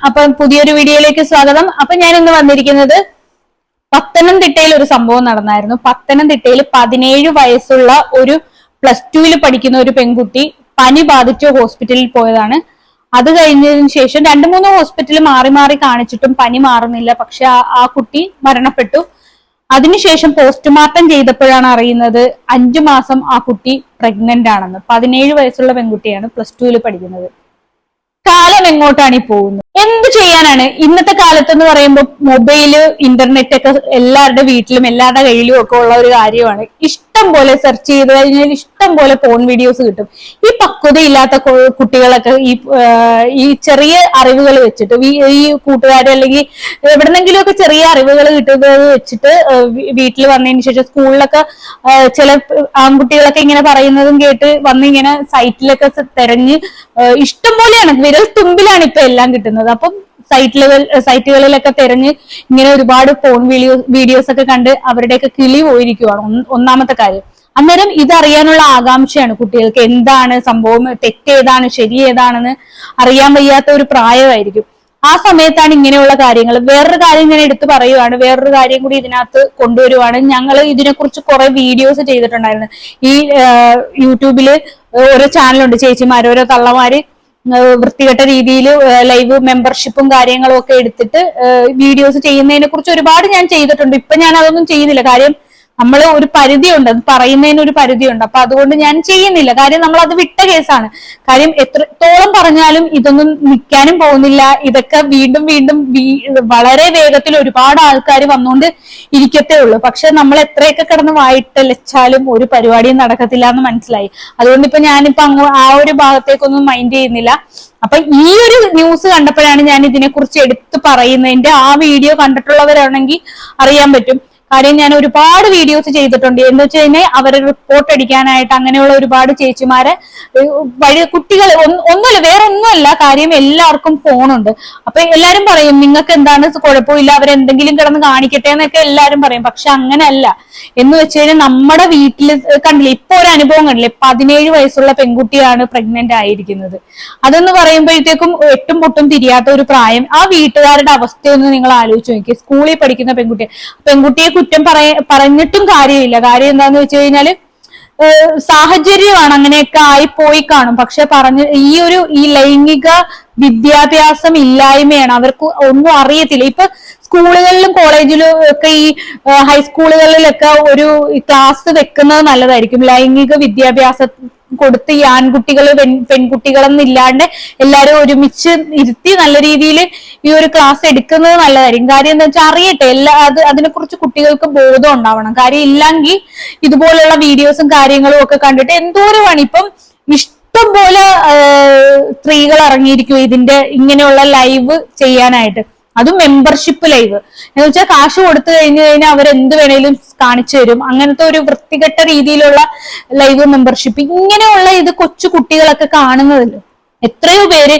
അപ്പൊ പുതിയൊരു വീഡിയോയിലേക്ക് സ്വാഗതം. അപ്പൊ ഞാൻ ഇന്ന് വന്നിരിക്കുന്നത് പത്തനംതിട്ടയിൽ ഒരു സംഭവം നടന്നായിരുന്നു. പത്തനംതിട്ടയിൽ 17 വയസ്സുള്ള ഒരു +2 പഠിക്കുന്ന ഒരു പെൺകുട്ടി പനി ബാധിച്ച് ഹോസ്പിറ്റലിൽ പോയതാണ്. അത് കഴിഞ്ഞതിന് ശേഷം 2-3 ഹോസ്പിറ്റൽ മാറി മാറി കാണിച്ചിട്ടും പനി മാറുന്നില്ല. പക്ഷെ ആ കുട്ടി മരണപ്പെട്ടു. അതിനുശേഷം പോസ്റ്റ്മോർട്ടം ചെയ്തപ്പോഴാണ് അറിയുന്നത് 5 മാസം ആ കുട്ടി പ്രഗ്നന്റ് ആണെന്ന്. 17 വയസ്സുള്ള പെൺകുട്ടിയാണ്, +2 പഠിക്കുന്നത്. കാലം എങ്ങോട്ടാണ് ഈ പോകുന്നത്? എന്ത് ചെയ്യാനാണ്? ഇന്നത്തെ കാലത്ത് എന്ന് പറയുമ്പോൾ മൊബൈല്, ഇന്റർനെറ്റ് ഒക്കെ എല്ലാവരുടെ വീട്ടിലും എല്ലാവരുടെ കയ്യിലും ഒക്കെ ഉള്ള ഒരു കാര്യമാണ്. ഇഷ്ടം പോലെ സെർച്ച് ചെയ്ത് കഴിഞ്ഞാൽ ഇഷ്ടം പോലെ ഫോൺ വീഡിയോസ് കിട്ടും. ഈ പക്വതയില്ലാത്ത കുട്ടികളൊക്കെ ഈ ചെറിയ അറിവുകൾ വെച്ചിട്ട് ഈ കൂട്ടുകാരെ അല്ലെങ്കിൽ എവിടെന്നെങ്കിലും ഒക്കെ ചെറിയ അറിവുകൾ കിട്ടുന്നത് വെച്ചിട്ട് വീട്ടിൽ വന്നതിന് ശേഷം സ്കൂളിലൊക്കെ ചില ആൺകുട്ടികളൊക്കെ ഇങ്ങനെ പറയുന്നതും കേട്ട് വന്ന് ഇങ്ങനെ സൈറ്റിലൊക്കെ തെരഞ്ഞ് ഇഷ്ടം പോലെയാണ്, വിരൽ തുമ്പിലാണ് ഇപ്പൊ എല്ലാം കിട്ടുന്നത്. അപ്പം സൈറ്റുകളിലൊക്കെ തിരഞ്ഞ് ഇങ്ങനെ ഒരുപാട് ഫോൺ വീഡിയോസ് ഒക്കെ കണ്ട് അവരുടെയൊക്കെ കിളി പോയിരിക്കുവാണ് ഒന്നാമത്തെ കാര്യം. അന്നേരം ഇതറിയാനുള്ള ആകാംക്ഷയാണ് കുട്ടികൾക്ക്. എന്താണ് സംഭവം, തെറ്റേതാണ് ശരി ഏതാണെന്ന് അറിയാൻ വയ്യാത്ത ഒരു പ്രായമായിരിക്കും. ആ സമയത്താണ് ഇങ്ങനെയുള്ള കാര്യങ്ങൾ. വേറൊരു കാര്യം ഞാൻ എടുത്തു പറയുവാണ്, വേറൊരു കാര്യം കൂടി ഇതിനകത്ത് കൊണ്ടുവരുവാണ്. ഞങ്ങൾ ഇതിനെക്കുറിച്ച് കുറെ വീഡിയോസ് ചെയ്തിട്ടുണ്ടായിരുന്നു. ഈ യൂട്യൂബില് ഓരോ ചാനലുണ്ട്, ചേച്ചിമാര്, ഓരോ തള്ളമാര് വൃത്തികെട്ട രീതിയിൽ ലൈവ് മെമ്പർഷിപ്പും കാര്യങ്ങളും ഒക്കെ എടുത്തിട്ട് വീഡിയോസ് ചെയ്യുന്നതിനെ കുറിച്ച് ഒരുപാട് ഞാൻ ചെയ്തിട്ടുണ്ട്. ഇപ്പൊ ഞാൻ അതൊന്നും ചെയ്യുന്നില്ല. കാര്യം നമ്മൾ ഒരു പരിധിയുണ്ട്, അത് പറയുന്നതിന് ഒരു പരിധിയുണ്ട്. അപ്പൊ അതുകൊണ്ട് ഞാൻ ചെയ്യുന്നില്ല. കാര്യം നമ്മൾ അത് വിട്ട കേസാണ്. കാര്യം എത്രത്തോളം പറഞ്ഞാലും ഇതൊന്നും നിൽക്കാനും പോകുന്നില്ല. ഇതൊക്കെ വീണ്ടും വീണ്ടും വളരെ വേഗത്തിൽ ഒരുപാട് ആൾക്കാർ വന്നുകൊണ്ട് ഇരിക്കത്തേ ഉള്ളൂ. പക്ഷെ നമ്മൾ എത്രയൊക്കെ കിടന്ന് വായിട്ടലച്ചാലും ഒരു പരിപാടിയും നടക്കത്തില്ല എന്ന് മനസ്സിലായി. അതുകൊണ്ട് ഞാനിപ്പോ ആ ഒരു ഭാഗത്തേക്കൊന്നും മൈൻഡ് ചെയ്യുന്നില്ല. അപ്പൊ ഈ ഒരു ന്യൂസ് കണ്ടപ്പോഴാണ് ഞാൻ ഇതിനെക്കുറിച്ച് എടുത്ത് പറയുന്നതിന്റെ. ആ വീഡിയോ കണ്ടിട്ടുള്ളവരാണെങ്കിൽ അറിയാൻ പറ്റും. കാര്യം ഞാൻ ഒരുപാട് വീഡിയോസ് ചെയ്തിട്ടുണ്ട്. എന്ന് വെച്ച് കഴിഞ്ഞാൽ അവരെ റിപ്പോർട്ട് അടിക്കാനായിട്ട് അങ്ങനെയുള്ള ഒരുപാട് ചേച്ചിമാരെ കുട്ടികൾ ഒന്നുമല്ല, വേറെ ഒന്നുമല്ല. കാര്യം എല്ലാവർക്കും ഫോണുണ്ട്. അപ്പൊ എല്ലാരും പറയും നിങ്ങൾക്ക് എന്താണ് കുഴപ്പമില്ല, അവരെന്തെങ്കിലും കിടന്ന് കാണിക്കട്ടെ എന്നൊക്കെ എല്ലാരും പറയും. പക്ഷെ അങ്ങനെയല്ല. എന്ന് വെച്ച് കഴിഞ്ഞാൽ നമ്മുടെ വീട്ടിൽ കണ്ടില്ലേ, ഇപ്പൊ ഒരു അനുഭവം കണ്ടില്ലേ, 17 വയസ്സുള്ള പെൺകുട്ടിയാണ് പ്രഗ്നന്റ് ആയിരിക്കുന്നത്. അതെന്ന് പറയുമ്പോഴത്തേക്കും എട്ടും പൊട്ടും തിരിയാത്ത ഒരു പ്രായം. ആ വീട്ടുകാരുടെ അവസ്ഥയൊന്ന് നിങ്ങൾ ആലോചിച്ച് നോക്കി. സ്കൂളിൽ പഠിക്കുന്ന പെൺകുട്ടിയെ കുറ്റം പറഞ്ഞിട്ടും കാര്യമില്ല. കാര്യം എന്താന്ന് വെച്ച് കഴിഞ്ഞാല് സാഹചര്യമാണ്, അങ്ങനെയൊക്കെ ആയിപ്പോയി കാണും. പക്ഷെ ഈ ലൈംഗിക വിദ്യാഭ്യാസം ഇല്ലായ്മയാണ്. അവർക്ക് ഒന്നും അറിയത്തില്ല. ഇപ്പൊ സ്കൂളുകളിലും കോളേജിലും ഒക്കെ ഈ ഹൈസ്കൂളുകളിലൊക്കെ ഒരു ക്ലാസ് വെക്കുന്നത് നല്ലതായിരിക്കും. ലൈംഗിക വിദ്യാഭ്യാസം കൊടുത്ത് ഈ ആൺകുട്ടികൾ പെൺകുട്ടികളെന്നില്ലാണ്ട് എല്ലാരും ഒരുമിച്ച് ഇരുത്തി നല്ല രീതിയിൽ ഈ ഒരു ക്ലാസ് എടുക്കുന്നത് നല്ലതായിരിക്കും. കാര്യം എന്താ വെച്ചാൽ അറിയട്ടെ, അതിനെക്കുറിച്ച് കുട്ടികൾക്ക് ബോധം ഉണ്ടാവണം. കാര്യം ഇല്ലെങ്കിൽ ഇതുപോലുള്ള വീഡിയോസും കാര്യങ്ങളും ഒക്കെ കണ്ടിട്ട് എന്തോരമാണ് ഇപ്പം ഇഷ്ടം പോലെ സ്ത്രീകൾ ഇറങ്ങിയിരിക്കും ഇങ്ങനെയുള്ള ലൈവ് ചെയ്യാനായിട്ട്. അതും മെമ്പർഷിപ്പ് ലൈവ് എന്ന് വെച്ചാൽ കാശ് കൊടുത്തു കഴിഞ്ഞാൽ അവരെന്ത് വേണേലും കാണിച്ചു തരും. അങ്ങനത്തെ ഒരു വൃത്തികെട്ട രീതിയിലുള്ള ലൈവ് മെമ്പർഷിപ്പ്. ഇങ്ങനെയുള്ള ഇത് കൊച്ചു കുട്ടികളൊക്കെ കാണുന്നതല്ലോ. എത്രയോ പേര്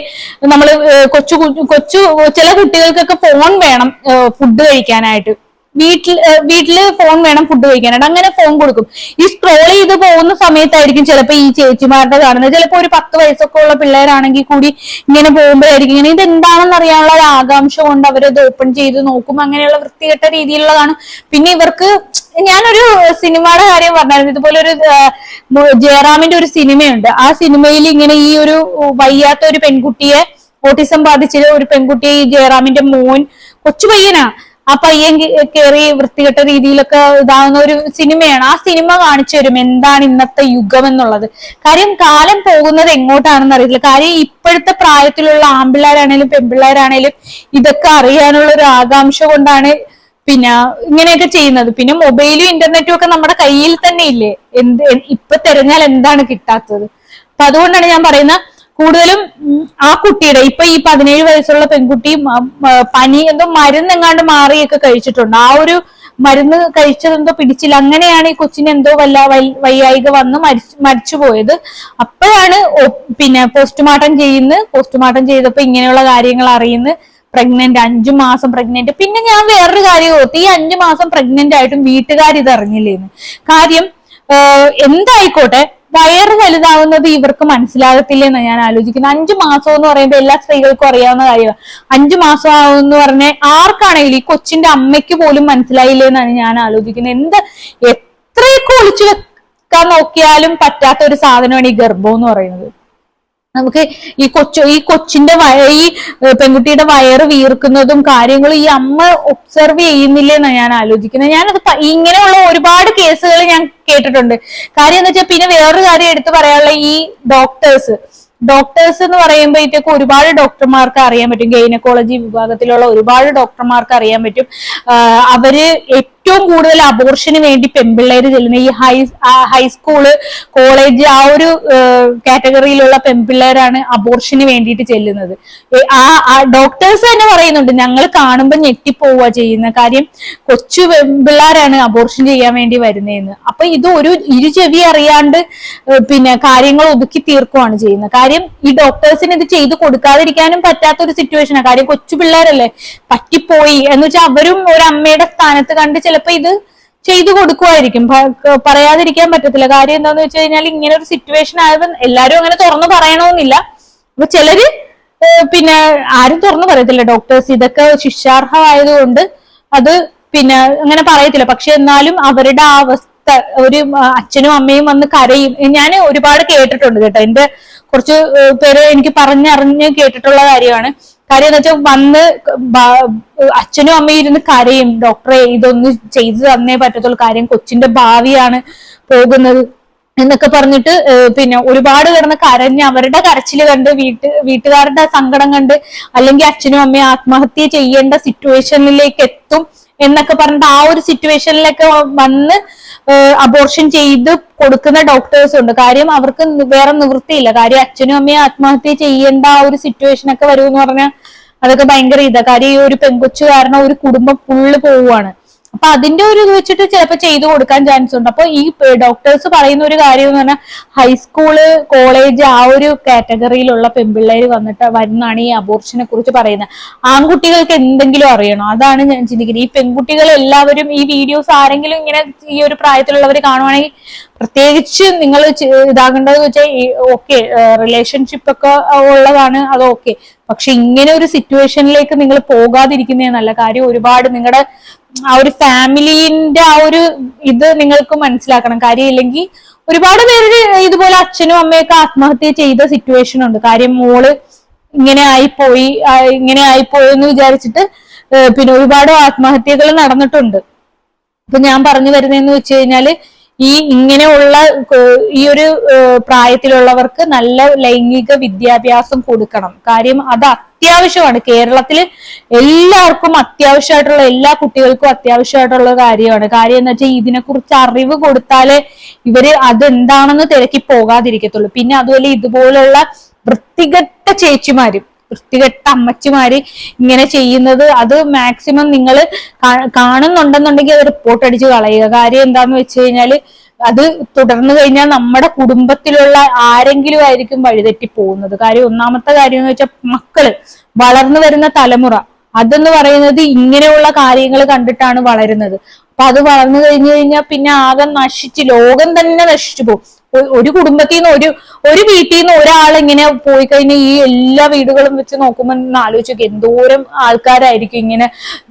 നമ്മള് കൊച്ചു ചില കുട്ടികൾക്കൊക്കെ ഫോൺ വേണം ഫുഡ് കഴിക്കാനായിട്ട്. വീട്ടില് ഫോൺ വേണം ഫുഡ് കഴിക്കാനായിട്ട്. അങ്ങനെ ഫോൺ കൊടുക്കും. ഈ സ്ക്രോൾ ചെയ്ത് പോകുന്ന സമയത്തായിരിക്കും ചിലപ്പോ ഈ ചേച്ചിമാരുടെ കാണുന്നത്. ചിലപ്പോ ഒരു 10 വയസ്സൊക്കെ ഉള്ള പിള്ളേരാണെങ്കിൽ കൂടി ഇങ്ങനെ പോകുമ്പോഴായിരിക്കും ഇങ്ങനെ ഇത് എന്താണെന്ന് അറിയാനുള്ള ഒരു ആകാംക്ഷ കൊണ്ട് അവരത് ഓപ്പൺ ചെയ്ത് നോക്കും. അങ്ങനെയുള്ള വൃത്തികെട്ട രീതിയിലുള്ളതാണ്. പിന്നെ ഇവർക്ക് ഞാനൊരു സിനിമയുടെ കാര്യം പറഞ്ഞായിരുന്നു. ഇതുപോലെ ഒരു ജയറാമിന്റെ ഒരു സിനിമയുണ്ട്. ആ സിനിമയിൽ ഇങ്ങനെ ഈ ഒരു വയ്യാത്ത ഒരു പെൺകുട്ടിയെ, ഓട്ടിസം ബാധിച്ച ഒരു പെൺകുട്ടിയെ ഈ ജയറാമിന്റെ മോൻ, കൊച്ചു പയ്യനാ, ആ പയ്യൻ കയറി വൃത്തികെട്ട രീതിയിലൊക്കെ ഇതാകുന്ന ഒരു സിനിമയാണ്. ആ സിനിമ കാണിച്ചു തരും എന്താണ് ഇന്നത്തെ യുഗം എന്നുള്ളത്. കാര്യം കാലം പോകുന്നത് എങ്ങോട്ടാണെന്ന് അറിയില്ല. കാര്യം ഇപ്പോഴത്തെ പ്രായത്തിലുള്ള ആൺപിള്ളേരാണേലും പെൺപിള്ളേരാണേലും ഇതൊക്കെ അറിയാനുള്ള ഒരു ആകാംക്ഷ കൊണ്ടാണ് ഇങ്ങനെയൊക്കെ ചെയ്യുന്നത്. പിന്നെ മൊബൈലും ഇന്റർനെറ്റും ഒക്കെ നമ്മുടെ കയ്യിൽ തന്നെ ഇല്ലേ. ഇപ്പൊ തിരഞ്ഞാൽ എന്താണ് കിട്ടാത്തത്? അപ്പൊ അതുകൊണ്ടാണ് ഞാൻ പറയുന്നത്, കൂടുതലും ആ കുട്ടിയുടെ ഇപ്പൊ ഈ 17 വയസ്സുള്ള പെൺകുട്ടി പനി എന്തോ മരുന്നെങ്ങാണ്ട് മാറിയൊക്കെ കഴിച്ചിട്ടുണ്ട്. ആ ഒരു മരുന്ന് കഴിച്ചതെന്തോ പിടിച്ചില്ല. അങ്ങനെയാണ് ഈ കൊച്ചിന് എന്തോ വയ്യായിക വന്ന് മരിച്ചുപോയത്. അപ്പോഴാണ് പോസ്റ്റ്മോർട്ടം ചെയ്തപ്പോ ഇങ്ങനെയുള്ള കാര്യങ്ങൾ അറിയുന്നത്. പ്രഗ്നന്റ്, 5 മാസം പ്രഗ്നന്റ്. പിന്നെ ഞാൻ വേറൊരു കാര്യം ഓർത്ത്, ഈ 5 മാസം പ്രഗ്നന്റ് ആയിട്ടും വീട്ടുകാർ ഇത് അറിഞ്ഞില്ലേന്ന്. കാര്യം എന്തായിക്കോട്ടെ, വയറ് വലുതാവുന്നത് ഇവർക്ക് മനസ്സിലാകത്തില്ലെന്ന് ഞാൻ ആലോചിക്കുന്നത്. 5 മാസം എന്ന് പറയുമ്പോൾ എല്ലാ സ്ത്രീകൾക്കും അറിയാവുന്ന കാര്യമാണ്. 5 മാസം ആവുമെന്ന് പറഞ്ഞാൽ ആർക്കാണെങ്കിലും ഈ കൊച്ചിന്റെ അമ്മയ്ക്ക് പോലും മനസ്സിലായില്ലെന്നാണ് ഞാൻ ആലോചിക്കുന്നത്. എത്രയൊക്കെ ഒളിച്ചു വെക്കാൻ നോക്കിയാലും പറ്റാത്ത ഒരു സാധനമാണ് ഈ ഗർഭം എന്ന് പറയുന്നത്. നമുക്ക് ഈ കൊച്ചിന്റെ ഈ പെൺകുട്ടിയുടെ വയറ് വീർക്കുന്നതും കാര്യങ്ങളും ഈ അമ്മ ഒബ്സർവ് ചെയ്യുന്നില്ലെന്നാണ് ഞാൻ ആലോചിക്കുന്നത്. ഞാനത് ഇങ്ങനെയുള്ള ഒരുപാട് കേസുകൾ ഞാൻ കേട്ടിട്ടുണ്ട്. കാര്യം എന്ന് വെച്ചാൽ പിന്നെ വേറൊരു കാര്യം എടുത്തു പറയാനുള്ള ഈ ഡോക്ടേഴ്സ് എന്ന് പറയുമ്പോഴത്തേക്ക് ഒരുപാട് ഡോക്ടർമാർക്ക് അറിയാൻ പറ്റും. ഗൈനക്കോളജി വിഭാഗത്തിലുള്ള ഒരുപാട് ഡോക്ടർമാർക്ക് അറിയാൻ പറ്റും. അവര് ഏറ്റവും കൂടുതൽ അബോർഷന് വേണ്ടി പെൺപിള്ളേര് ചെല്ലുന്ന ഈ ഹൈസ്കൂള് കോളേജ് ആ ഒരു കാറ്റഗറിയിലുള്ള പെൺപിള്ളേരാണ് അബോർഷന് വേണ്ടിയിട്ട് ചെല്ലുന്നത്. ആ ഡോക്ടേഴ്സ് തന്നെ പറയുന്നുണ്ട്, ഞങ്ങൾ കാണുമ്പോൾ ഞെട്ടിപ്പോവുക ചെയ്യുന്ന കാര്യം, കൊച്ചു പെൺപിള്ളേരാണ് അബോർഷൻ ചെയ്യാൻ വേണ്ടി വരുന്നതെന്ന്. അപ്പൊ ഇത് ഒരു ഇരുചെവി അറിയാണ്ട് പിന്നെ കാര്യങ്ങൾ ഒതുക്കി തീർക്കുകയാണ് ചെയ്യുന്നത്. കാര്യം ഈ ഡോക്ടേഴ്സിന് ഇത് ചെയ്തു കൊടുക്കാതിരിക്കാനും പറ്റാത്ത ഒരു സിറ്റുവേഷനാണ്. കാര്യം കൊച്ചു പിള്ളേരല്ലേ, പറ്റിപ്പോയി എന്ന് വെച്ചാൽ അവരും ഒരു അമ്മയുടെ സ്ഥാനത്ത് കണ്ട് ചിലപ്പോ ഇത് ചെയ്തു കൊടുക്കുമായിരിക്കും. പറയാതിരിക്കാൻ പറ്റത്തില്ല. കാര്യം എന്താന്ന് വെച്ച് കഴിഞ്ഞാൽ ഇങ്ങനെ ഒരു സിറ്റുവേഷൻ ആയപ്പോൾ എല്ലാരും അങ്ങനെ തുറന്നു പറയണമെന്നില്ല. അപ്പൊ ചിലര് പിന്നെ ആരും തുറന്നു പറയത്തില്ല. ഡോക്ടേഴ്സ് ഇതൊക്കെ ശിക്ഷാർഹമായതുകൊണ്ട് അത് പിന്നെ അങ്ങനെ പറയത്തില്ല. പക്ഷെ എന്നാലും അവരുടെ ആ അവസ്ഥ ഒരു അച്ഛനും അമ്മയും വന്ന് കരയും. ഞാൻ ഒരുപാട് കേട്ടിട്ടുണ്ട് കേട്ടോ. എന്റെ കുറച്ച് പേര് എനിക്ക് പറഞ്ഞറിഞ്ഞ് കേട്ടിട്ടുള്ള കാര്യമാണ്. കാര്യം എന്ന് വെച്ചാൽ വന്ന് അച്ഛനും അമ്മയും ഇരുന്ന് കരയും, ഡോക്ടറെ ഇതൊന്ന് ചെയ്തു തന്നേ പറ്റത്തുള്ളൂ, കാര്യം കൊച്ചിന്റെ ഭാവിയാണ് പോകുന്നത് എന്നൊക്കെ പറഞ്ഞിട്ട് പിന്നെ ഒരുപാട് കിടന്ന് കരഞ്ഞ് അവരുടെ കരച്ചില് കണ്ട് വീട്ടുകാരുടെ സങ്കടം കണ്ട് അല്ലെങ്കിൽ അച്ഛനും അമ്മയും ആത്മഹത്യ ചെയ്യേണ്ട സിറ്റുവേഷനിലേക്ക് എത്തും എന്നൊക്കെ പറഞ്ഞിട്ട് ആ ഒരു സിറ്റുവേഷനിലൊക്കെ വന്ന് അബോർഷൻ ചെയ്ത് കൊടുക്കുന്ന ഡോക്ടേഴ്സ് ഉണ്ട്. കാര്യം അവർക്ക് വേറെ നിവൃത്തിയില്ല. കാര്യം അച്ഛനും അമ്മയും ആത്മഹത്യ ചെയ്യേണ്ട ആ ഒരു സിറ്റുവേഷൻ ഒക്കെ വരുമെന്ന് പറഞ്ഞാൽ അതൊക്കെ ഭയങ്കര കാര്യം ഈ ഒരു പെൺകൊച്ചു കാരണം ഒരു കുടുംബം ഫുള്ള് പോവുകയാണ്. അപ്പൊ അതിന്റെ ഒരു ഇത് വെച്ചിട്ട് ചിലപ്പോൾ ചെയ്തു കൊടുക്കാൻ ചാൻസ് ഉണ്ട്. അപ്പൊ ഈ ഡോക്ടേഴ്സ് പറയുന്ന ഒരു കാര്യം എന്ന് പറഞ്ഞാൽ ഹൈസ്കൂള് കോളേജ് ആ ഒരു കാറ്റഗറിയിലുള്ള പെൺപിള്ളേര് വരുന്നതാണ് ഈ അബോർഷനെ കുറിച്ച് പറയുന്നത്. ആൺകുട്ടികൾക്ക് എന്തെങ്കിലും അറിയണോ? അതാണ് ഞാൻ ചിന്തിക്കുന്നത്. ഈ പെൺകുട്ടികൾ എല്ലാവരും ഈ വീഡിയോസ് ആരെങ്കിലും ഇങ്ങനെ ഈ ഒരു പ്രായത്തിലുള്ളവർ കാണുവാണെങ്കിൽ പ്രത്യേകിച്ച് നിങ്ങൾ ഇതാകേണ്ടത് വെച്ചാൽ ഓക്കെ റിലേഷൻഷിപ്പ് ഒക്കെ ഉള്ളതാണ്, അത് ഓക്കെ. പക്ഷെ ഇങ്ങനെ ഒരു സിറ്റുവേഷനിലേക്ക് നിങ്ങൾ പോകാതിരിക്കുന്നേ നല്ല കാര്യം. ഒരുപാട് നിങ്ങളുടെ ആ ഒരു ഫാമിലിന്റെ ആ ഒരു ഇത് നിങ്ങൾക്ക് മനസ്സിലാക്കണം. കാര്യം ഇല്ലെങ്കിൽ ഒരുപാട് പേര് ഇതുപോലെ അച്ഛനും അമ്മയൊക്കെ ആത്മഹത്യ ചെയ്ത സിറ്റുവേഷൻ ഉണ്ട്. കാര്യം മോള് ഇങ്ങനെ ആയിപ്പോയി എന്ന് വിചാരിച്ചിട്ട് പിന്നെ ഒരുപാട് ആത്മഹത്യകൾ നടന്നിട്ടുണ്ട്. അപ്പൊ ഞാൻ പറഞ്ഞു വരുന്നതെന്ന് വെച്ച് കഴിഞ്ഞാല് ഇങ്ങനെയുള്ള ഈ ഒരു പ്രായത്തിലുള്ളവർക്ക് നല്ല ലൈംഗിക വിദ്യാഭ്യാസം കൊടുക്കണം. കാര്യം അത് അത്യാവശ്യമാണ്. കേരളത്തിൽ എല്ലാവർക്കും അത്യാവശ്യമായിട്ടുള്ള, എല്ലാ കുട്ടികൾക്കും അത്യാവശ്യമായിട്ടുള്ള കാര്യമാണ്. കാര്യം എന്ന് വെച്ചാൽ ഇതിനെക്കുറിച്ച് അറിവ് കൊടുത്താലേ ഇവര് അതെന്താണെന്ന് തിരക്കി പോകാതിരിക്കത്തുള്ളൂ. പിന്നെ അതുപോലെ ഇതുപോലുള്ള വൃത്തികെട്ട ചേച്ചിമാരും വൃത്തികെട്ട അമ്മച്ചിമാര് ഇങ്ങനെ ചെയ്യുന്നത് അത് മാക്സിമം നിങ്ങൾ കാണുന്നുണ്ടെന്നുണ്ടെങ്കിൽ അത് റിപ്പോർട്ട് അടിച്ച് കളയുക. കാര്യം എന്താന്ന് വെച്ച് കഴിഞ്ഞാല് അത് തുടർന്നു കഴിഞ്ഞാൽ നമ്മുടെ കുടുംബത്തിലുള്ള ആരെങ്കിലും ആയിരിക്കും വഴിതെറ്റി പോകുന്നത്. കാര്യം ഒന്നാമത്തെ കാര്യം എന്ന് വെച്ചാൽ മക്കള്, വളർന്നു വരുന്ന തലമുറ, അതെന്ന് പറയുന്നത് ഇങ്ങനെയുള്ള കാര്യങ്ങൾ കണ്ടിട്ടാണ് വളരുന്നത്. അപ്പൊ അത് വളർന്നു കഴിഞ്ഞു കഴിഞ്ഞാൽ പിന്നെ ആകെ ലോകം തന്നെ നശിച്ചു പോകും. ഒരു കുടുംബത്തിൽ നിന്ന് ഒരു വീട്ടിൽ നിന്ന് ഒരാൾ ഇങ്ങനെ പോയി കഴിഞ്ഞാൽ ഈ എല്ലാ വീടുകളും വെച്ച് നോക്കുമ്പോൾ ആലോചിച്ച് നോക്കി എന്തോരം ആൾക്കാരായിരിക്കും ഇങ്ങനെ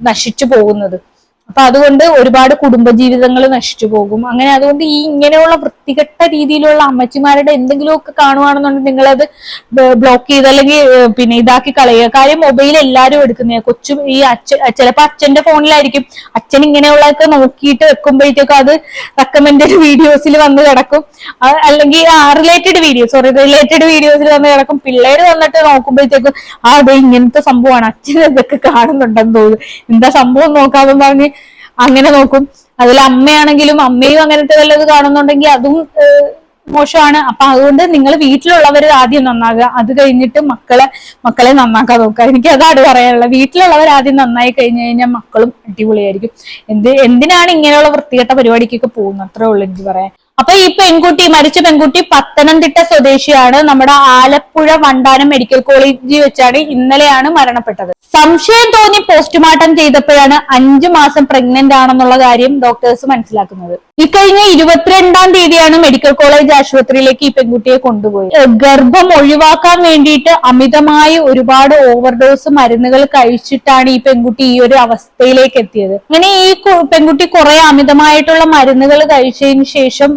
നശിച്ചു പോകുന്നത്. അപ്പൊ അതുകൊണ്ട് ഒരുപാട് കുടുംബജീവിതങ്ങൾ നശിച്ചു പോകും. അങ്ങനെ അതുകൊണ്ട് ഇങ്ങനെയുള്ള വൃത്തികെട്ട രീതിയിലുള്ള അമ്മച്ചിമാരുടെ എന്തെങ്കിലുമൊക്കെ കാണുവാണെന്നുണ്ടെങ്കിൽ നിങ്ങളത് ബ്ലോക്ക് ചെയ്ത് അല്ലെങ്കിൽ പിന്നെ ഇതാക്കി കളയുക. കാര്യം മൊബൈൽ എല്ലാരും എടുക്കുന്ന കൊച്ചു ചിലപ്പോ അച്ഛന്റെ ഫോണിലായിരിക്കും. അച്ഛൻ ഇങ്ങനെയുള്ളതൊക്കെ നോക്കിയിട്ട് വെക്കുമ്പോഴത്തേക്കും അത് റെക്കമെൻഡഡ് വീഡിയോസിൽ വന്ന് കിടക്കും, അല്ലെങ്കിൽ റിലേറ്റഡ് വീഡിയോസിൽ വന്ന് കിടക്കും. പിള്ളേര് വന്നിട്ട് നോക്കുമ്പോഴത്തേക്കും അതെ ഇങ്ങനത്തെ സംഭവമാണ്, അച്ഛൻ ഇതൊക്കെ കാണുന്നുണ്ടെന്ന് തോന്നുന്നു, എന്താ സംഭവം നോക്കാമെന്ന് പറഞ്ഞ് അങ്ങനെ നോക്കും. അതിൽ അമ്മയാണെങ്കിലും അമ്മയും അങ്ങനത്തെ വല്ലത് കാണുന്നുണ്ടെങ്കിൽ അതും മോശമാണ്. അപ്പൊ അതുകൊണ്ട് നിങ്ങൾ വീട്ടിലുള്ളവർ ആദ്യം നന്നാകുക, അത് കഴിഞ്ഞിട്ട് മക്കളെ നന്നാക്കാൻ നോക്കുക. എനിക്ക് അതാണ് പറയാനുള്ളത്. വീട്ടിലുള്ളവർ ആദ്യം നന്നായി കഴിഞ്ഞു കഴിഞ്ഞാൽ മക്കളും അടിപൊളിയായിരിക്കും. എന്തിനാണ് ഇങ്ങനെയുള്ള വൃത്തികെട്ട പരിപാടിക്കൊക്കെ പോകുന്നത്? അത്രേ ഉള്ളൂ എനിക്ക് പറയാൻ. അപ്പൊ ഈ പെൺകുട്ടി, മരിച്ച പെൺകുട്ടി പത്തനംതിട്ട സ്വദേശിയാണ്. നമ്മുടെ ആലപ്പുഴ വണ്ടാനം മെഡിക്കൽ കോളേജിൽ വെച്ചാണ് ഇന്നലെയാണ് മരണപ്പെട്ടത്. സംശയം തോന്നി പോസ്റ്റ്മോർട്ടം ചെയ്തപ്പോഴാണ് 5 മാസം പ്രഗ്നന്റ് ആണെന്നുള്ള കാര്യം ഡോക്ടേഴ്സ് മനസ്സിലാക്കുന്നത്. ഇക്കഴിഞ്ഞ 22-ാം തീയതിയാണ് മെഡിക്കൽ കോളേജ് ആശുപത്രിയിലേക്ക് ഈ പെൺകുട്ടിയെ കൊണ്ടുപോയി. ഗർഭം ഒഴിവാക്കാൻ വേണ്ടിയിട്ട് അമിതമായി ഒരുപാട് ഓവർഡോസ് മരുന്നുകൾ കഴിച്ചിട്ടാണ് ഈ പെൺകുട്ടി ഈ ഒരു അവസ്ഥയിലേക്ക് എത്തിയത്. അങ്ങനെ ഈ പെൺകുട്ടി കുറെ അമിതമായിട്ടുള്ള മരുന്നുകൾ കഴിച്ചതിന് ശേഷം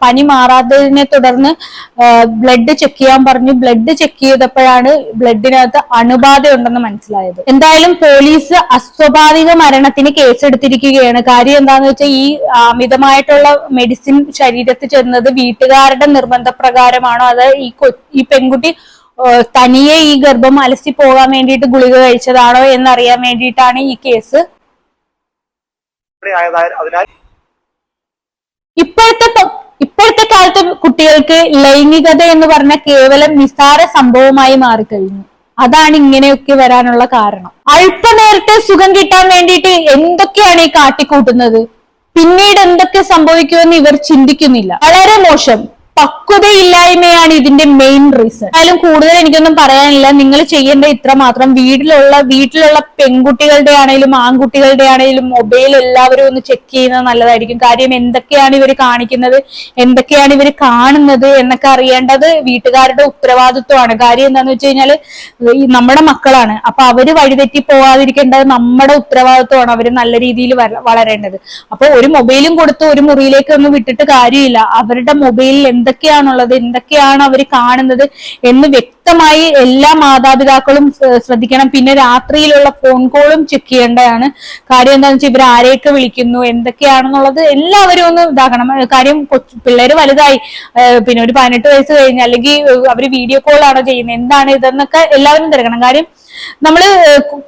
പനി മാറാത്തതിനെ തുടർന്ന് ബ്ലഡ് ചെക്ക് ചെയ്യാൻ പറഞ്ഞു. ബ്ലഡ് ചെക്ക് ചെയ്തപ്പോഴാണ് ബ്ലഡിനകത്ത് അണുബാധ ഉണ്ടെന്ന് മനസ്സിലായത്. എന്തായാലും പോലീസ് അസ്വാഭാവിക മരണത്തിന് കേസെടുത്തിരിക്കുകയാണ്. കാര്യം എന്താന്ന് വെച്ചാൽ ഈ അമിതമായിട്ടുള്ള മെഡിസിൻ ശരീരത്തിൽ ചെന്നത് വീട്ടുകാരുടെ നിർബന്ധപ്രകാരമാണോ, അത് ഈ പെൺകുട്ടി തനിയെ ഈ ഗർഭം അലസി പോകാൻ വേണ്ടിയിട്ട് ഗുളിക കഴിച്ചതാണോ എന്നറിയാൻ വേണ്ടിയിട്ടാണ് ഈ കേസ്. ഇപ്പോഴത്തെ കാലത്ത് കുട്ടികൾക്ക് ലൈംഗികത എന്ന് പറഞ്ഞ കേവലം നിസ്സാര സംഭവമായി മാറിക്കഴിഞ്ഞു. അതാണ് ഇങ്ങനെയൊക്കെ വരാനുള്ള കാരണം. അല്പനേരത്തെ സുഖം കിട്ടാൻ വേണ്ടിയിട്ട് എന്തൊക്കെയാണ് ഈ കാട്ടിക്കൂട്ടുന്നത്, പിന്നീട് എന്തൊക്കെ സംഭവിക്കുമെന്ന് ഇവർ ചിന്തിക്കുന്നില്ല. വളരെ മോശം. പക്വതയില്ലായ്മയാണ് ഇതിന്റെ മെയിൻ റീസൺ. എന്നാലും കൂടുതൽ എനിക്കൊന്നും പറയാനില്ല. നിങ്ങൾ ചെയ്യേണ്ട ഇത്ര മാത്രം, വീട്ടിലുള്ള പെൺകുട്ടികളുടെ ആണെങ്കിലും ആൺകുട്ടികളുടെ ആണെങ്കിലും മൊബൈൽ എല്ലാവരും ഒന്ന് ചെക്ക് ചെയ്യുന്നത് നല്ലതായിരിക്കും. കാര്യം എന്തൊക്കെയാണ് ഇവർ കാണിക്കുന്നത്, എന്തൊക്കെയാണ് ഇവർ കാണുന്നത് എന്നൊക്കെ അറിയേണ്ടത് വീട്ടുകാരുടെ ഉത്തരവാദിത്വമാണ്. കാര്യം എന്താന്ന് വെച്ച് കഴിഞ്ഞാല് നമ്മുടെ മക്കളാണ്. അപ്പൊ അവര് വഴിതെറ്റി പോവാതിരിക്കേണ്ടത് നമ്മുടെ ഉത്തരവാദിത്വമാണ്. അവര് നല്ല രീതിയിൽ വളരേണ്ടത്. അപ്പൊ ഒരു മൊബൈലും കൊടുത്ത് ഒരു മുറിയിലേക്ക് ഒന്നും വിട്ടിട്ട് കാര്യമില്ല. അവരുടെ മൊബൈലിൽ എന്തൊക്കെയാണുള്ളത്, എന്തൊക്കെയാണ് അവർ കാണുന്നത് എന്ന് വ്യക്തമായി എല്ലാ മാതാപിതാക്കളും ശ്രദ്ധിക്കണം. പിന്നെ രാത്രിയിലുള്ള ഫോൺ കോളും ചെക്ക് ചെയ്യേണ്ടതാണ്. കാര്യം എന്താണെന്ന് വെച്ചാൽ ഇവർ ആരെയൊക്കെ വിളിക്കുന്നു, എന്തൊക്കെയാണെന്നുള്ളത് എല്ലാവരും ഒന്ന് ഇതാക്കണം. കാര്യം പിള്ളേര് വലുതായി, പിന്നെ ഒരു 18 വയസ്സ് കഴിഞ്ഞ് അല്ലെങ്കിൽ അവര് വീഡിയോ കോളാണോ ചെയ്യുന്നത്, എന്താണ് ഇതെന്നൊക്കെ എല്ലാവരും തിരക്കണം. കാര്യം നമ്മള്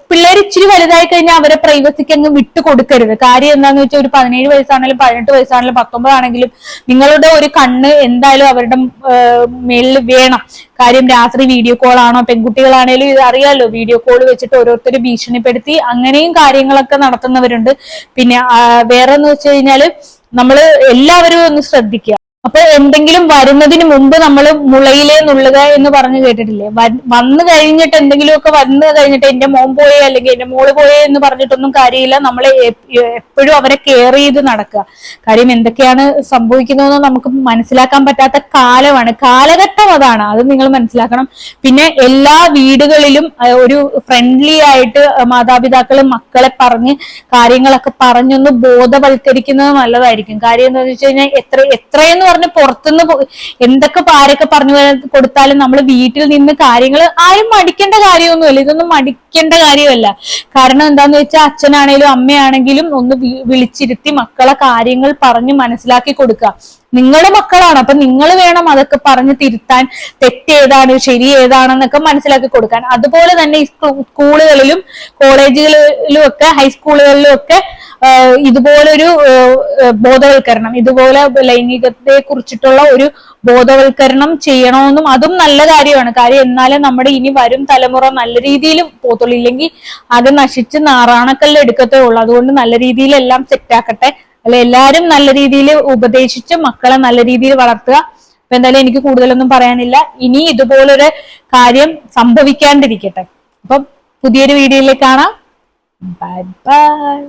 പിള്ളേർ ഇച്ചിരി വലുതായി കഴിഞ്ഞാൽ അവരെ പ്രൈവസിക്ക് അങ്ങ് വിട്ടു കൊടുക്കരുത്. കാര്യം എന്താന്ന് വെച്ചാൽ ഒരു 17 വയസ്സാണെങ്കിലും 18 വയസ്സാണെങ്കിലും 19 ആണെങ്കിലും നിങ്ങളുടെ ഒരു കണ്ണ് എന്തായാലും അവരുടെ മേളിൽ വേണം. കാര്യം രാത്രി വീഡിയോ കോൾ ആണോ, പെൺകുട്ടികളാണേലും ഇത് അറിയാലോ, വീഡിയോ കോൾ വെച്ചിട്ട് ഓരോരുത്തർ ഭീഷണിപ്പെടുത്തി അങ്ങനെയും കാര്യങ്ങളൊക്കെ നടത്തുന്നവരുണ്ട്. പിന്നെ വേറെന്ന് വെച്ച് കഴിഞ്ഞാല് നമ്മള് എല്ലാവരും ഒന്ന് ശ്രദ്ധിക്കുക. അപ്പൊ എന്തെങ്കിലും വരുന്നതിന് മുമ്പ് നമ്മൾ മുളയിലേ നുള്ളുക എന്ന് പറഞ്ഞു കേട്ടിട്ടില്ലേ? വന്നു കഴിഞ്ഞിട്ട് എന്തെങ്കിലുമൊക്കെ വന്നു കഴിഞ്ഞിട്ട് എന്റെ മോൻ പോയേ അല്ലെങ്കിൽ എന്റെ മോള് പോയേ എന്ന് പറഞ്ഞിട്ടൊന്നും കാര്യമില്ല. നമ്മൾ എപ്പോഴും അവരെ കെയർ ചെയ്ത് നടക്കുക. കാര്യം എന്തൊക്കെയാണ് സംഭവിക്കുന്നതെന്ന് നമുക്ക് മനസ്സിലാക്കാൻ പറ്റാത്ത കാലമാണ്, കാലഘട്ടം അതാണ്. അത് നിങ്ങൾ മനസ്സിലാക്കണം. പിന്നെ എല്ലാ വീടുകളിലും ഒരു ഫ്രണ്ട്ലി ആയിട്ട് മാതാപിതാക്കളും മക്കളെ പറഞ്ഞ് കാര്യങ്ങളൊക്കെ പറഞ്ഞൊന്ന് ബോധവൽക്കരിക്കുന്നത് നല്ലതായിരിക്കും. കാര്യം എന്താണെന്ന് വെച്ച് കഴിഞ്ഞാൽ എത്രയെന്ന് പറഞ്ഞ് പുറത്തുനിന്ന് എന്തൊക്കെ ആരൊക്കെ പറഞ്ഞു കൊടുത്താലും നമ്മൾ വീട്ടിൽ നിന്ന് കാര്യങ്ങൾ ആരും മടിക്കേണ്ട കാര്യമൊന്നുമില്ല. ഇതൊന്നും മടിക്കേണ്ട കാര്യമല്ല. കാരണം എന്താന്ന് വെച്ചാൽ അച്ഛനാണേലും അമ്മയാണെങ്കിലും ഒന്ന് വിളിച്ചിരുത്തി മക്കളെ കാര്യങ്ങൾ പറഞ്ഞ് മനസ്സിലാക്കി കൊടുക്കുക. നിങ്ങളുടെ മക്കളാണ്, അപ്പൊ നിങ്ങൾ വേണം അതൊക്കെ പറഞ്ഞ് തിരുത്താൻ. തെറ്റ് ഏതാണ് ശരി ഏതാണെന്നൊക്കെ മനസ്സിലാക്കി കൊടുക്കാൻ. അതുപോലെ തന്നെ ഈ സ്കൂളുകളിലും കോളേജുകളിലും ഒക്കെ ഹൈസ്കൂളുകളിലും ഒക്കെ ഇതുപോലൊരു ബോധവൽക്കരണം, ഇതുപോലെ ലൈംഗികതയെ കുറിച്ചിട്ടുള്ള ഒരു ബോധവൽക്കരണം ചെയ്യണമെന്നും അതും നല്ല കാര്യമാണ്. കാര്യം എന്നാലും നമ്മുടെ ഇനി വരും തലമുറ നല്ല രീതിയിൽ പോത്തുള്ളൂ. ഇല്ലെങ്കിൽ അത് നശിച്ച് നാറാണക്കല്ല് എടുക്കത്തേ ഉള്ളൂ. അതുകൊണ്ട് നല്ല രീതിയിൽ എല്ലാം സെറ്റാക്കട്ടെ. അല്ലെ എല്ലാരും നല്ല രീതിയിൽ ഉപദേശിച്ച് മക്കളെ നല്ല രീതിയിൽ വളർത്തുക. അപ്പൊ എന്തായാലും എനിക്ക് കൂടുതലൊന്നും പറയാനില്ല. ഇനി ഇതുപോലൊരു കാര്യം സംഭവിക്കാണ്ടിരിക്കട്ടെ. അപ്പം പുതിയൊരു വീഡിയോയിലേക്ക് കാണാം. Bye bye.